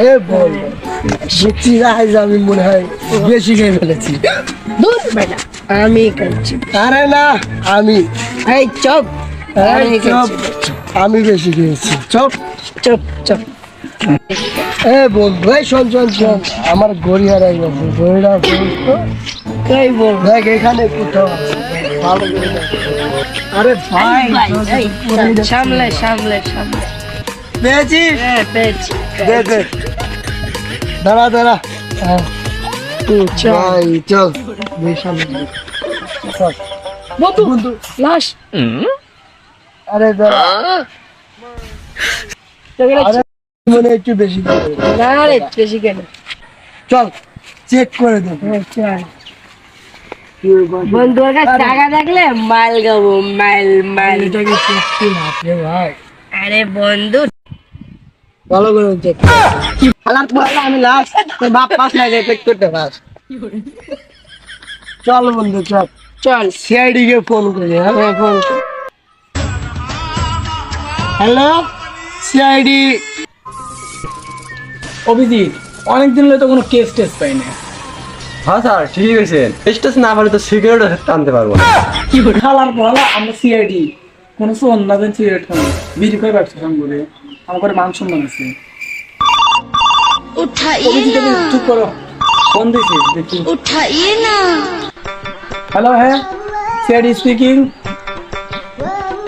এ বল বুঝছি আজ আমি মনে হয় বেশি খেয়ে ফেলেছি। দূর বেটা, আমি খাচ্ছি। আরে না আমি এই চপ, এই আমি চুপ, খাচ্ছি। আমি বেশি খেয়েছি। Chop chop chop. এ বন্ধু এই শোন শোন শোন, আমার ঘড়ি হারাই গেছে, ঘড়িটা বলতো কই বল দেখ এখানে কোথাও আছে, ভালো করে দেখ। আরে ভাই ভাই, এই, ঘড়ি দেখছি। সামলে সামলে সামলে। পেয়েছিস? পেয়েছি। দে দে, দাঁড়া দাঁড়া। হ্যাঁ চল ভাই চল বেশ সামনে দিকে। চল। বন্ধু, লাশ। আরে দাঁড়া, আরে মনে হয় একটু বেশি করে। না রে, বেশি কেন? চল চেক করে দেব। চল বন্ধুর কাছে টাকা থাকলে মাইল গাবো, মাইল মাইল। এটাকে চেক কি না রে ভাই, আরে বন্ধু, ভালো করে চেক কি হালাত বলা, আমি লাস্ট তোর বাপ পাস না যায় চেক করতে পাস। চল বন্ধু চল, চল। সিআইডি কে ফোন করি। হ্যাঁ ফোন। Hello CID. অভিজিৎ, অনেকদিন হলে তো কোনো কেস টেস্ট পাই না। হ্যাঁ স্যার ঠিকই কইছেন, স্টেজ না পারলে তো সিগারেট টানতে পারবো না। কি করে খালার পড়ালা, আমরা সিআইডি কোনো শোন না দেন সিগারেট খাবো, বিড়ি করে ব্যবসা করে আমার ঘরে মান সম্মান আছে। অভিজিৎ তুমি চুপ করো, ফোন দিছি দেখি। হ্যালো, হ্যাঁ সিআইডি স্পিকিং।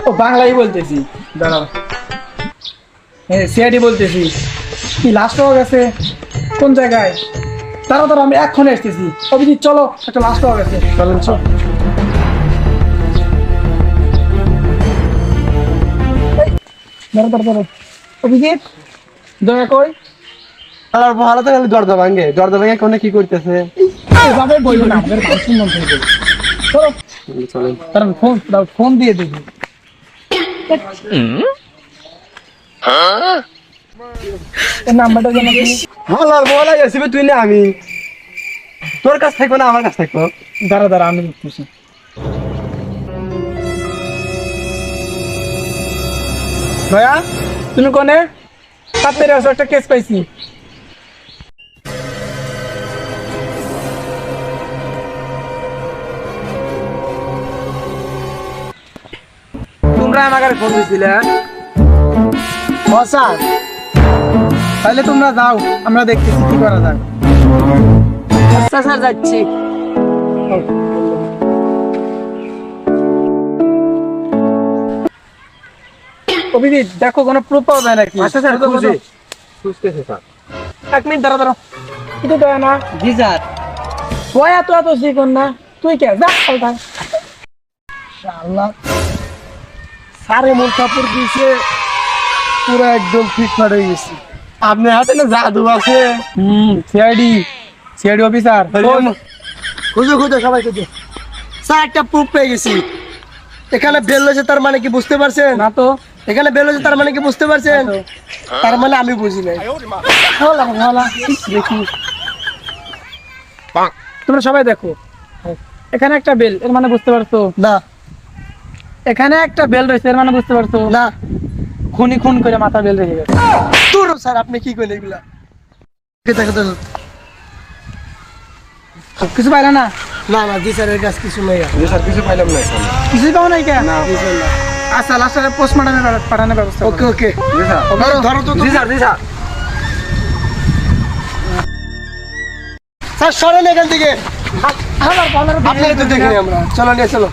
ও বাংলাই বলতেছি, দাঁড়াও। হ্যাঁ সিআইডি বলতেছি। কি লাস্ট হয়ে গেছে কোন জায়গায়? দাঁড়াও দাঁড়াও, আমি এক্ষণে আসতেছি। অভিজিৎ চলো, একটা লাস্ট হয়ে গেছে, চলেন চল। দাঁড়াও দাঁড়াও দাঁড়াও, অভিজিৎ দয়া কই আর ভালো তো খালি দরজা ভাঙে কোনে কি করতেছে? এভাবে বইল না, আমাদের মান সম্মান থাকবে। চলো চলেন। কারণ ফোন দাও, ফোন দিয়ে দেখি। এর নাম্বারটা জানা কি? হালার বলাই আসবে তুই না আমি, তোর কাছ থাকবো না আমার কাছ থাকবো। দাঁড়া দাঁড়া, আমি দেখতেছি। ভাইয়া তুমি কোনে? তাড়াতাড়ি আসো, একটা কেস পাইছি। তোমরা আমাকে ফোন দিছিলে? স্যার তাহলে তোমরা যাও, আমরা দেখতেছি কি করা যায়। আচ্ছা স্যার, যাচ্ছি। অভিজিৎ দেখো কোনো প্রুফ পাওয়া যায় নাকি? আচ্ছা স্যার, শুধু খুঁজে। বলো। বুঝতেছে স্যার। এক মিনিট দাঁড়া দাঁড়া, কিন্তু দয়া না। জি স্যার। তুই এত এত শিখুন না, তুই কে যা পাল্টা। শালা সারে মন কাপড় দিয়েছে, পুরো একদম ফিটফাট হয়ে গেছি। আপনার হাতে না জাদু আছে। CID CID officer. খুঁজো খুঁজো সবাই খুঁজো। স্যার একটা প্রুফ পেয়ে গেছি। এখানে বেল হয়েছে, তার মানে কি বুঝতে পারছেন? না তো, এখানে বেল হয়েছে তার মানে কি বুঝতে পারছেন? তার মানে আমি বুঝি নাই। হলা হলা দেখি। তোমরা সবাই দেখো, এখানে একটা বেল, এর মানে বুঝতে পারছো? না এখানে একটা বেল রয়েছে, এর মানে বুঝতে পারছো? না খুনি খুন করে মাথা বেল রেখে গেছে। তোর স্যার আপনি কি করেন এগুলা? দেখো দেখো। কিছু পাইলা না? না না জি স্যারের কাছে কিছু নেই। জি স্যার, কিছু পাইলাম না এখন। কিছুই পাও নাই কে? না। আচ্ছা লাস্টে পোস্টমর্টমে পাঠানোর ব্যবস্থা করো। ওকে ওকে জি স্যার। ধরো ধরো তো। জি স্যার, জি স্যার। স্যার সরেন এখান থেকে, হালার পালার আপনারা তো দেখিনি আমরা। চলো নিয়ে চলো।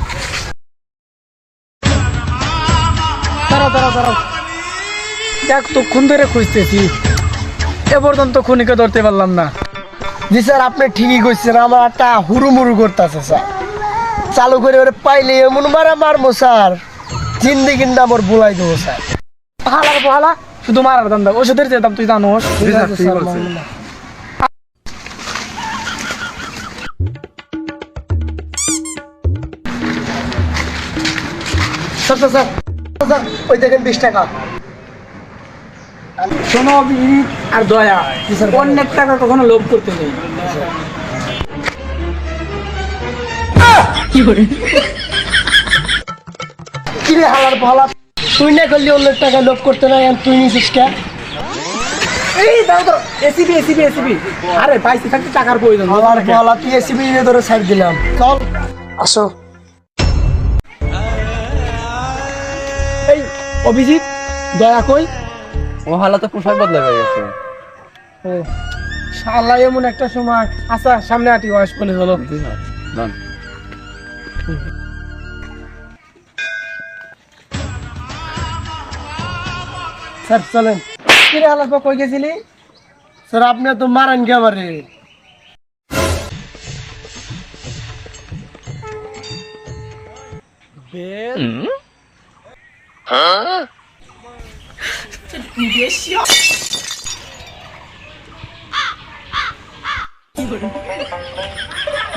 দাঁড়াও দাঁড়াও দাঁড়াও, দেখ তো খুন ধরে খুঁজতেছি, এ পর্যন্ত খুনিকে ধরতে পারলাম না। জি স্যার আপনি ঠিকই কইছেন, আমার একটা হুড়ুমুড়ু করতেছে স্যার। চালু করে ওরে পাইলে এমন মারা মারবো স্যার, জিন্দিগির নাম ওর বুলাই দেবো স্যার। হালার পালা শুধু মারার দাম দাম, ওষুধের যে দাম তুই জানোস। জি স্যার, ঠিক বলছেন। স্যার স্যার স্যার স্যার, ওই দেখেন 20 টাকা। শোনো অভিজিৎ আর দয়া, অন্যের টাকা কখনো লোভ করতে নেই। কিরে হালার পালা, তুই না করলি অন্যের টাকা লোভ করতে নাই, আর তুই নিছিস কে? এই দাও তো এসিবি এসিবি এসিবি আরে পাইছি থাকতে টাকার প্রয়োজন আমার বলা তুই এসিবি নিয়ে ধরে সাইড দিলাম চল আসো এই অভিজিৎ দয়া কই ও হালা তো পোশাক বদলা হয়ে গেছে ও শালা এমন একটা সময় আচ্ছা সামনে আটি ওয়াশ করে চলো স্যার চলেন কিরে হালাস কই গেছিলি স্যার আপনি তো মারেন কে আমারে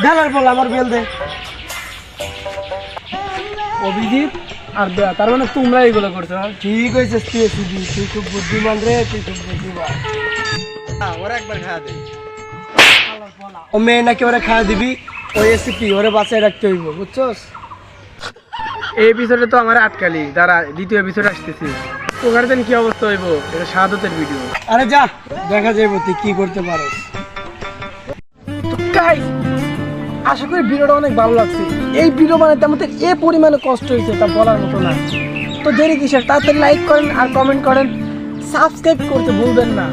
ডালার বল আমার বেল দে অভিজিৎ আর দেয়া তার মানে তোমরা এগুলো করছো ঠিক হয়েছে তুই এসিবি তুই খুব বুদ্ধিমান রে তুই খুব বুদ্ধিমান ওরা একবার খাওয়া দে ও মেয়ে নাকি ওরা খাওয়া দিবি ওই এসিপি ওরে বাঁচায় রাখতে হইব বুঝছস এই এপিসোডে তো আমার আটকালি দাঁড়া দ্বিতীয় এপিসোড আসতেছি তোর দেন কি অবস্থা হইব এটা শাহাদতের ভিডিও আরে যা দেখা যাইব তুই কি করতে পারস তো গাইস আশা করি ভিডিওটা অনেক ভালো লাগছে এই ভিডিও বানাতে আমাদের এ পরিমাণে কষ্ট হয়েছে তা বলার মতো না তো দেরি কিসের তাড়াতাড়ি লাইক করেন আর কমেন্ট করেন সাবস্ক্রাইব করতে ভুলবেন না